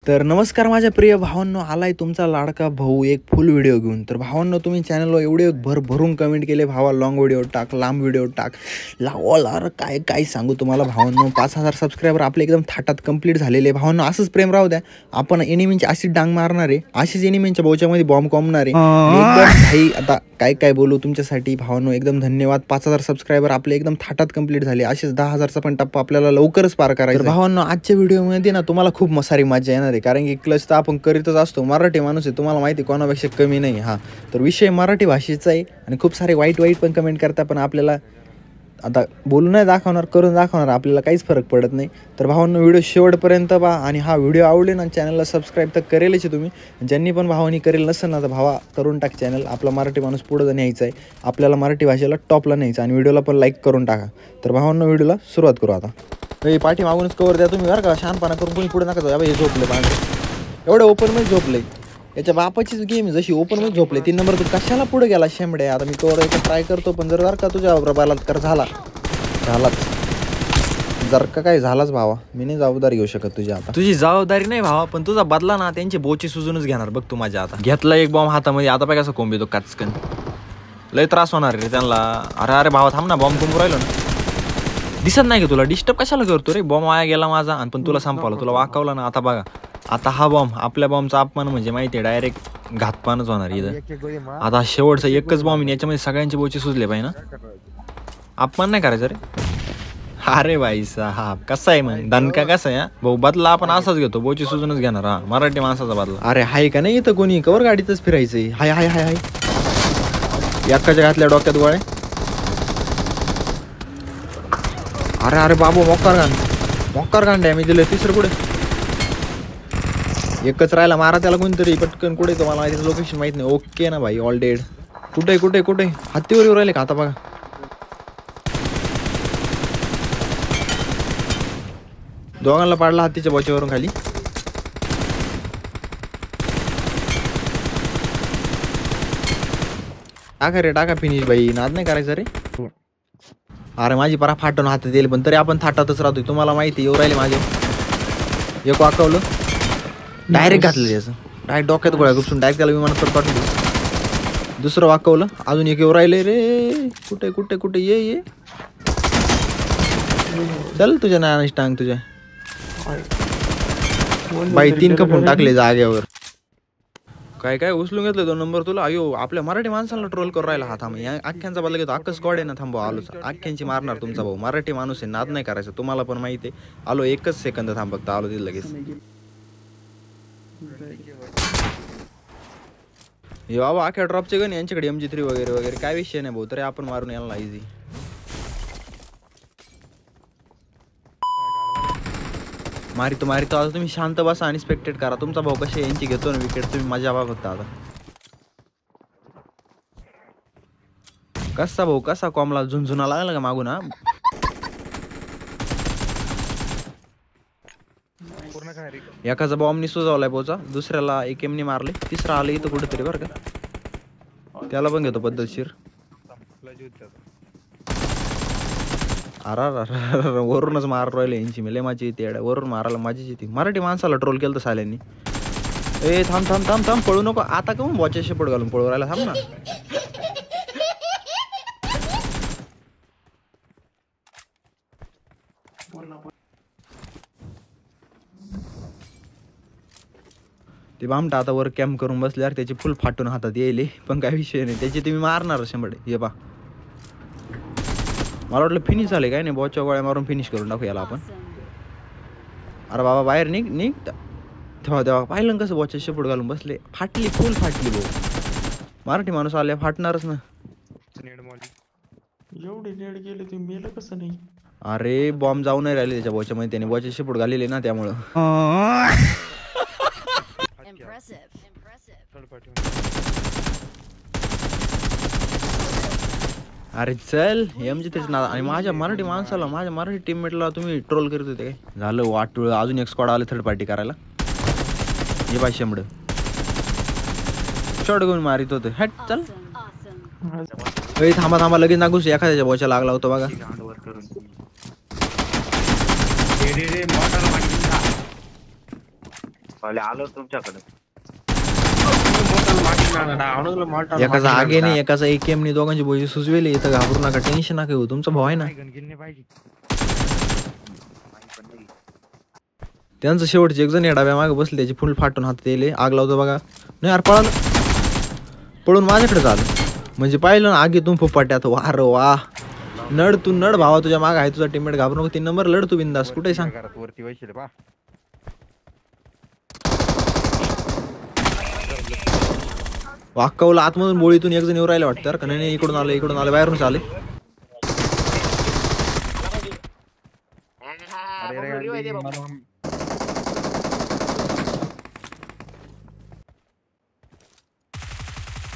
तर नमस्कार माझ्या प्रिय भावांनो, आलाय तुमचा लाडका भाऊ एक फुल व्हिडिओ घेऊन। तर भावांनो, तुम्ही चॅनलवर एवढे भरून कमेंट केले, भावा लॉंग व्हिडिओ टाक, लांब व्हिडिओ टाक, लावल अरे काय सांगू तुम्हाला भावांनो। 5000 सबस्क्रायबर आपले एकदम थाटात कंप्लीट झालेले भावांनो। असंच प्रेम राहू द्या, आपण एनिमींची अशी डांग मारणार आहे, अशीच एनिमींच्या बोच्यामध्ये बॉम्ब कॉमणार आहे एकदम भाई। आता काय बोलू तुमच्यासाठी भावांनो, एकदम धन्यवाद। 5000 सबस्क्रायबर आपले एकदम थाटात कंप्लीट झाले, असेच 10000चा पण टप्पा आपल्याला लवकरच पार करायचा। भावांनो, आजच्या व्हिडिओमध्ये ना तुम्हाला खूप सारी मजा येणार आहे, कारण की क्लच तर आपण करीतच असतो। मराठी माणूस आहे, तुम्हाला माहिती कोणापेक्षा कमी नाही। हा तर विषय मराठी भाषेचा आहे आणि खूप सारे वाईट पण कमेंट करता, पण आपल्याला आता बोलून नाही दाखवणार, करून दाखवणार, आपल्याला काहीच फरक पडत नाही। तर भावांनो, व्हिडिओ शेवटपर्यंत पहा आणि हा व्हिडिओ आवडले ना चॅनलला सबस्क्राईब तर करेलच तुम्ही। ज्यांनी पण भावानी करेल नसेल ना तर भावा करून टाक चॅनल। आपला मराठी माणूस पुढे न्यायचा आहे, आपल्याला मराठी भाषेला टॉपला न्यायचं आणि व्हिडिओला पण लाईक करून टाका। तर भावांनो, व्हिडिओला सुरुवात करू आता। पाठी मागूनच कवर द्या तुम्ही बरं का, शहाणपणा करून कोणी पुढे नका जाऊ। हे झोपले पांढरे, एवढे ओपनमध्ये झोपले, याच्या बापाचीच गेम आहे। जशी ओपनमध्ये झोपले 3 नंबर, तू कशाला पुढे गेला शेंबडे? आता मी कवर याचा ट्राय करतो, पण जर का तुझ्या बलात्कार झालाच जर का काय झालाच भावा, मी नाही जबाबदारी घेऊ शकत तुझी। आता तुझी जबाबदारी नाही भावा, पण तुझा बदला ना त्यांची बोची सुजूनच घेणार बघ तू माझ्या। आता घेतला एक बॉम्ब हातामध्ये, आता पाय कसा कोंब येतो काचकन, लय त्रास होणार रे त्यांना। अरे भावा थांब ना, बॉम्ब कोंबू राहिलो ना, दिसत नाही का तुला? डिस्टर्ब कशाला करतो रे? बॉम्ब वाया गेला माझा आणि पण तुला संपवलं, तुला वाकवलं ना। आता बघा, आता हा बॉम्ब आपल्या बॉम्बचा अपमान म्हणजे माहिती आहे, डायरेक्ट घातपानच होणार इथं। आता शेवटचा एकच बॉम्ब, याच्यामध्ये सगळ्यांची बोची सुजले पाहिजे ना, अपमान नाही करायचं रे। अरे भाई साहब, कसा आहे मग दणका, कसा आहे भाऊ? बदला आपण असाच घेतो, बोची सुजूनच घेणार। हा मराठी माणसाचा बदला। अरे हाय का नाही इथं कोणी? कवर गाडीतच फिरायचंय। हाय हाय हाय हाय, एकाच्या घातल्या डोक्यात गोळे। अरे बाबू, मोकार गांड डॅमेज दिलं। तिसरं कुठे? एकच राहिला, मारा त्याला कोणतरी पटकन। कुठे तो मला माहिती, लोकेशन माहित नाही। ओके ना भाई, ऑल डेड। कुठे हत्तीवर येऊ राहिले का? आता बघा, दोघांना पाडला हत्तीच्या बोच्यावरून खाली। टाका फिनिश भाई, नाद नाही करायचं रे। अरे माझी परा फाटून हातात येईल, पण तरी आपण थाटातच राहतोय। तुम्हाला माहिती येऊ राहिले माझे। एक वाकवलं, डायरेक्ट घातलं त्याचं, डायरेक्ट डोक्यात गोळ्या घुसून डायरेक्ट त्याला विमानात परत पाठवलं। दुसरं वाकवलं, अजून एक येऊ राहिले रे। कुठे ये चल, तुझ्या नानाची टांग तुझ्या बाई। 3 कपून टाकले जागेवर। काय उचलून घेतलं 2 नंबर तुला? अयो, आपल्या मराठी माणसाला ट्रोल करून राहिला हा। थांब, आख्यांचा बदला घेतो, अख्खं स्क्वॉड आहे ना। थांबवा, आलोच, आख्यांची मारणार तुमचा भाऊ। मराठी माणूस आहे, नाद नाही करायचं, तुम्हाला पण माहिती आहे। आलो, 1 सेकंद थांब फक्त, आलो तिथं लगेच। हे बाबा, अख्या ड्रॉपचे गण यांच्याकडे MG3 वगैरे काय विषय नाही भाऊ, तरी आपण मारून यायला इझी। मारितो आता तुम्ही शांत बसा आणि स्पेक्टेट करा। तुमचा भाऊ कसे यांची घेतो ना विकेट, तुम्ही मजा बघा फक्त। आता कसा भाऊ, कसा कॉमला झुंझुना लागला का मागून? हा एकाचा बॉम्बनी सुजवलाय बोचा, दुसऱ्याला AKM मारले, तिसरा आलं इथं कुठेतरी बरं का, त्याला पण घेतो पद्धतशीर। अरे वरूनच मार राहिले यांची, मिले माझी येते वरून मारायला माझीच येते। मराठी माणसाला ट्रोल केलं तर साल्यांनी। थांब पळू नको आता, का बॉच्या शेपट घालून पळू राहिला? थांब ना। ते बामटा आता वर कॅम्प करून बसल्यावर त्याची फुल फाटून हातात येईल, पण काय विषय नाही, त्याची तुम्ही मारणार 100। हे पा, मला वाटलं फिनिश झाले, काय नाही, बॉच्या गोळ्या मारून फिनिश करून टाकू याला आपण। अरे बाबा, बाहेर निघ तेव्हा पाहिलं कसं बॉच्या शेपूट घालून बसले, फुल फाटली भाऊ। मराठी माणूस आले फाटणारच ना। एवढे नेड गेले, तुम्ही मेलं कसं नाही? अरे बॉम्ब जाऊ नाही राहिले त्याच्या बॉच्या मध्ये, त्याने बॉच्या शेपूट घालेले ना, त्यामुळं। अरे चल, MG3 ना। आणि माझ्या मराठी माणसाला, माझ्या मराठी टीममेटला तुम्ही ट्रोल करत होते काय? झालं वाटूळ, अजून एक स्क्वॉड आले थर्ड पार्टी करायला। हे बाय शेंबड शॉट घेऊन मारित होते। हट चल, थांबा लगेच नागूस, एखाद्याच्या बॉच्या लागला होता बघा। आलो तुमच्याकडे. एकाचा आगे नाही एकाचा AKM नाही दोघांची बोजी सुचवेली इथं घाबरू नका टेन्शन नका घेऊ तुमचा भाऊ आहे ना. त्यांचं शेवटचे एक जण या डाव्या मागे बसले त्याची फुल फाटून हात येले आग लावतो बघा. नाही यार पळालं पळून माझ्याकडे झालं म्हणजे पाहिलं ना आगीतून फुफाट्यात वार वा. नड तू नड भावा तुझ्या माग आहे तुझा टीममेट घाबरू नको 3 नंबर लढ तू बिंदास कुठे सांग. वाक्कावला आतमधून बोळीतून एक जण येऊ राहिला वाटतं का नाही इकडून आलं बाहेरून आले.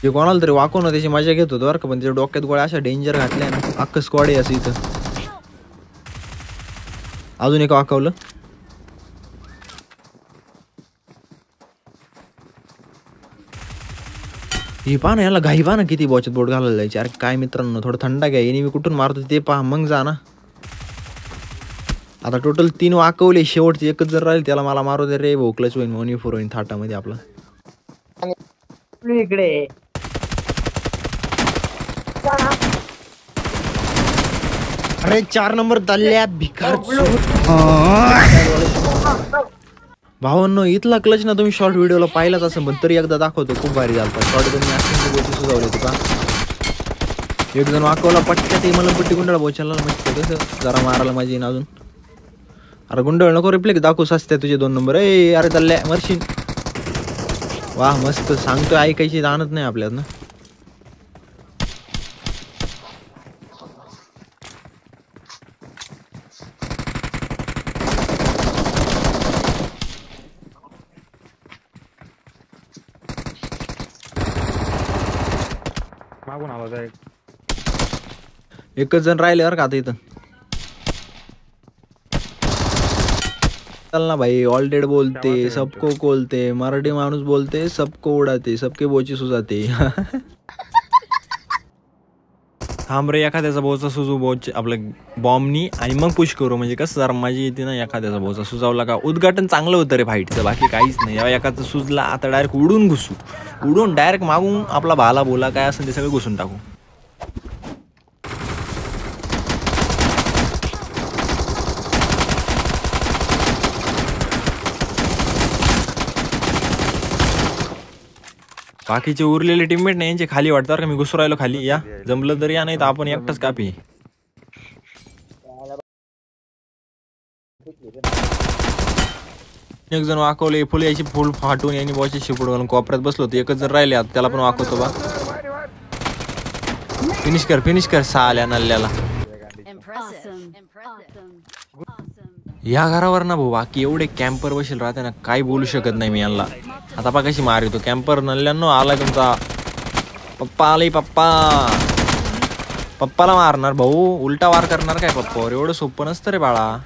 ते कोणाला तरी वाकवून त्याची मजा घेत होतो बरं का पण त्याच्या डोक्यात गोळ्या अशा डेंजर घातल्या ना अख्खं स्क्वॉड आहे असं इथं. अजून एक वाकवलं. ही पहा ना याला घाई पहा ना किती बॉचत बोट घालायला जायची. अरे काय मित्रांनो थोडं थंडा घ्या मी कुठून मारतो ते पहा मग जा ना. आता टोटल 3 वाकवले शेवटचे एकच जर राहील त्याला मला मारू दे रे भाऊ. क्लच होईन 1v4 होईन थाटामध्ये आपला. इकडे अरे 4 नंबर दल्ल्या भिकार भावांनो इथला क्लच ना तुम्ही शॉर्ट व्हिडिओला पाहिलाच असेल पण तरी एकदा दाखवतो खूप भारी झालता. शॉर्ट तुम्ही गोष्टी सुचवले तुका एक जण वाकवला पटक्यात मला पट्टी गुंडाळा बोचायला मस्त कसं जरा मारायला माझी येईन अजून. अरे गुंडाळ नको रिप्ले दाखवू सस्त्या तुझे 2 नंबर ए अरे दल्ल्या मरशीन. वाह मस्त सांगतोय ऐकायची जाणत नाही आपल्यात ना. मागून आवाज आहे एकच जण राहिले बरं का आता इथं. चल ना भाई ऑल डेड बोलते सबको कोलते मराठी माणूस बोलते सबको उडाते सबके बोची सुजाते. थांब रे एखाद्याचा बोचा सुजू बोच आपलं बॉम्बनी आणि मग पुश करू म्हणजे कसं जरा माझी येते ना. एखाद्याचा बोचा सुजावला का उद्घाटन चांगलं होतं रे फाईटचं बाकी काहीच नाही. या एखादं सुजला आता डायरेक्ट उडून घुसू उडून डायरेक्ट मागून आपला भाला बोला काय असेल ते सगळं घुसून टाकू. बाकीचे उरलेले टीममेट नाही यांचे खाली वाटतात का मी घुसू राहिलो खाली. या जमलं तरी या नाही तर आपण एकटाच कापी. एक जण वाकवले फुल याची फुल फाटून यांनी बॉची शिपड घालून कोपऱ्यात बसलो होतो. एकच जण राहिले आता त्याला पण वाकवतो बा. फिनिश कर साल्या नल्ल्याला. या घरावर ना भाऊ बाकी एवढे कॅम्पर बसेल राहते ना काही बोलू शकत नाही मी यांना. आता पा कशी मार येतो कॅम्पर नल्ल्यांनो आलाय तुमचा पप्पा आलाय. पप्पाला मारणार भाऊ उलटा वार करणार काय पप्पावर एवढं सोपं नसतं रे बाळा.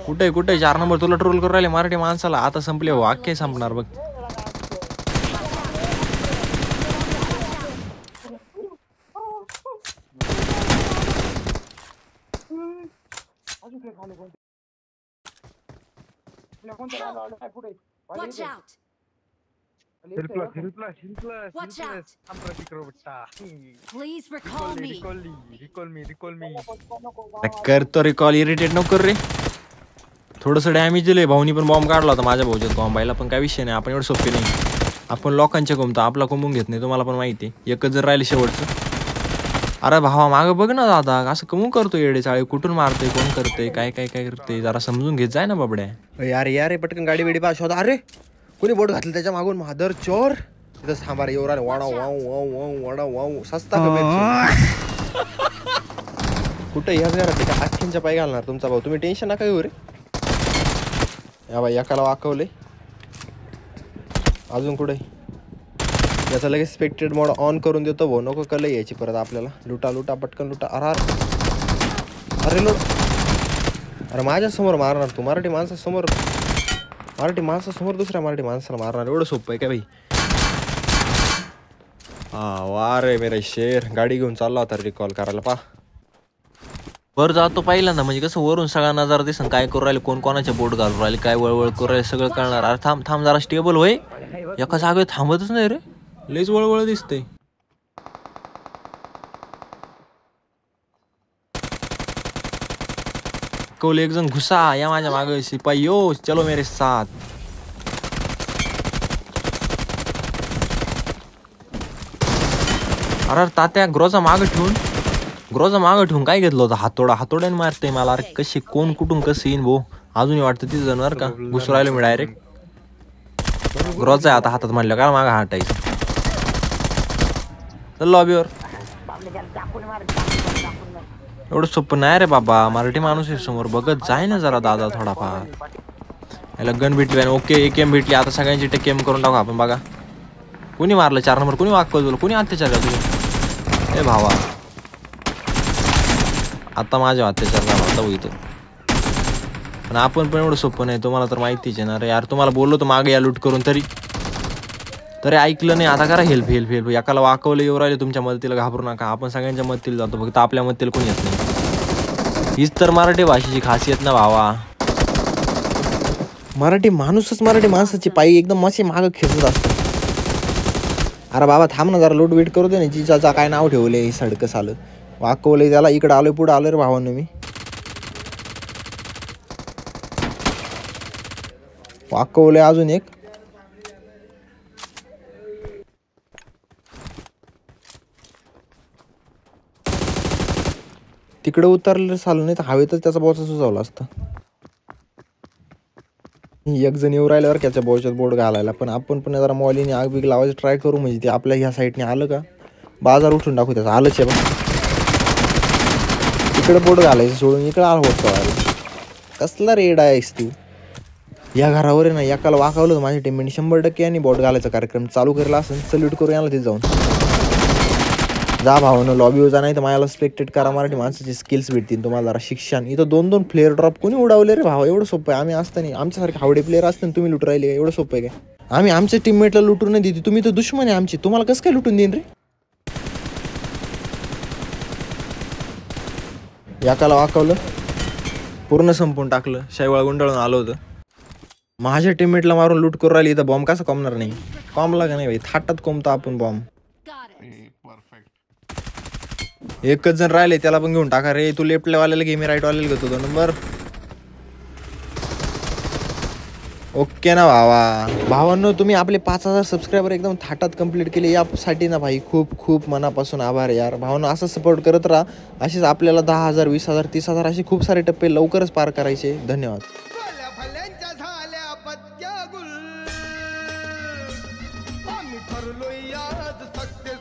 कुठे 4 नंबर तुला ट्रोल करू राहिले मराठी माणसाला. आता संपले भाऊ अख्खे संपणार बघ. Watch out! Watch out! Please recall me. करतो रिकॉल इरिटेट नको कर रे. थोडंसं डॅमेज दिलंय भाऊनी पण बॉम्ब काढला होता माझ्या भाऊच्या बॉम्बायला पण काय विषय नाही. आपण एवढं सोपे नाही आपण लोकांच्या कोंबतो आपला कोंबून घेत नाही तुम्हाला पण माहिती आहे. एकच जर राहिले शेवटचं. अरे भावा मागं बघ ना दादा असं कमून करतो येडे चाळे कुठून मारतोय कोण करतोय काय करतोय जरा समजून घेत जाय ना बाबड्या. यार पटकन गाडी बिडी पास होता. अरे कोणी बोट घातलं त्याच्या मागून महादर चोर तिथं थांबा रे एवढा वाडा वाव सस्ता कुठं ह्याच घरात ते का अख्ख्यांच्या पाय घालणार तुमचा भाऊ. तुम्ही टेन्शन नका घेऊ रे. या बाई एकाला वाकवले अजून कुठे याचा लगेच स्पेक्टेड मोड ऑन करून देतो भाऊ नको कल यायची परत आपल्याला. लुटा पटकन लुटा. अरे लोट अरे माझ्यासमोर मारणार तू मराठी माणसासमोर दुसऱ्या मराठी माणसाला मारणार एवढं सोपं आहे का भाई. हा वा रे मेरे शेर गाडी घेऊन चालला होता रिकॉल करायला पा. वर जातो पहिल्यांदा म्हणजे कसं वरून सगळा नजारा दिसन काय करू राहिले कोण कोणाच्या बोट घालून राहिले काय वळवळ करू राहिले सगळं कळणार. अरे थांब थांब जरा स्टेबल होय एका जागेवर थांबतच नाही रे लईच वळवळ दिसते. कौल एक जण घुसा या माझ्या मागे शिपाई यो चलो मेरे साथ. अरे तात्या ग्रोजा मागं ठेवून काय घेतलं होतं हातोड्याने मारते मला. अरे कशी कोण कुठून कसं येईन भाऊ अजूनही वाटतं तिथं जाणार का घुसू राहिलो मी डायरेक्ट. ग्रोजा आहे आता हातात म्हणलं का मागं हटायचं. चल लॉबीवर. एवढं सोपं नाही रे बाबा मराठी माणूस आहे समोर बघत जाय ना जरा दादा थोडाफार. याला गन भेटली ओके AKM भेटली आता सगळ्यांची टेकेम करून टाकू आपण. बघा कोणी मारलं 4 नंबर कोणी वाकवलं तुला कोणी अत्याचार केला तुम्ही ए भावा. आता माझ्या अत्याचार झाला होता इथं पण आपण पण एवढं सोपं नाही तुम्हाला तर माहितीच आहे ना रे यार. तुम्हाला बोललो तर मागे या लूट करून तरी ऐकलं नाही. आता करा हेल्प एकाला वाकवलं येऊ राहिले तुमच्या मदतीला घाबरू नका. आपण सगळ्यांच्या मदतीला जातो फक्त आपल्या मदतीला कोणी येत नाही. हीच तर मराठी भाषेची खासियत ना भावा. मराठी माणूसच मराठी माणसाची पायी एकदम अशी मागं खेचत असतो. अरे बाबा थांब ना जरा लूट बीट करू दे ना. जिजाचा काय नाव ठेवले सडकस आलं वाकवलंय त्याला इकडं आलोय पुढं आलोय रे भावांनो मी. वाकवलंय अजून एक. तिकडे उतरलं चालू नाही तर हवेतच त्याचा बॉचा सुचवला असता. एक जण येऊ राहिल्यावर त्याच्या बॉच्यात बोट घालायला पण आपण पण जरा मॉलीने आग बिग लावायचं ट्राय करू म्हणजे ते आपल्या ह्या साईडने आलं का बाजार उठून टाकू त्याचा. आलंच आहे बघ तिकडे बोट घालायचं सोडून इकडे आलं होत कसला रेड आहेस तू. या घरावर आहे ना एकाला वाकवलं तर माझ्या टीममेट 100% यांनी बोट घालायचा कार्यक्रम चालू केला असेल. सल्यूट करू याला तिथे जाऊन जा भावानं लॉबीवर जा नाही तर मला स्पेक्टेट करा. मराठी माणसाचे स्किल्स भेटतील तुम्हाला जरा शिक्षण. इथं 2-2 फ्लेअर ड्रॉप कोणी उडवले रे भावा एवढं सोपं आहे. आम्ही असताना आमच्यासारखे हावडे प्लेअर असताना तुम्ही लुट राहिले एवढं सोपं आहे काय. आम्ही आमच्या टीममेटला लुटून नाही देते तुम्ही तर दुश्मन आहे आमची. तुम्हाला कसं काय लुटून देईन रे. एकाला वाकवलं पूर्ण संपून टाकलं शाईवाळ गुंडाळून आलं होतं. माझ्या टीममेटला मारून लूट करू राहिली इथं बॉम्ब कसं कॉमणार नाही. कॉमला का नाही भाई थाटात कोंबतो आपण बॉम्ब. एकच जण राहिले त्याला पण घेऊन टाका रे. तू लेफ्ट वाल्याला घे मी राईट वाल्याला घेतो 2 नंबर. ओके ना भावांनो तुम्ही आपले 5000 सबस्क्रायबर एकदम थाटात कंप्लीट केले यासाठी ना भाई खूप खूप मनापासून आभार यार. भावांनो असं सपोर्ट करत राहा. असेच आपल्याला 10,000 20,000 30,000 असे खूप सारे टप्पे लवकरच पार करायचे. धन्यवाद. ठरलोय आज सक्सेस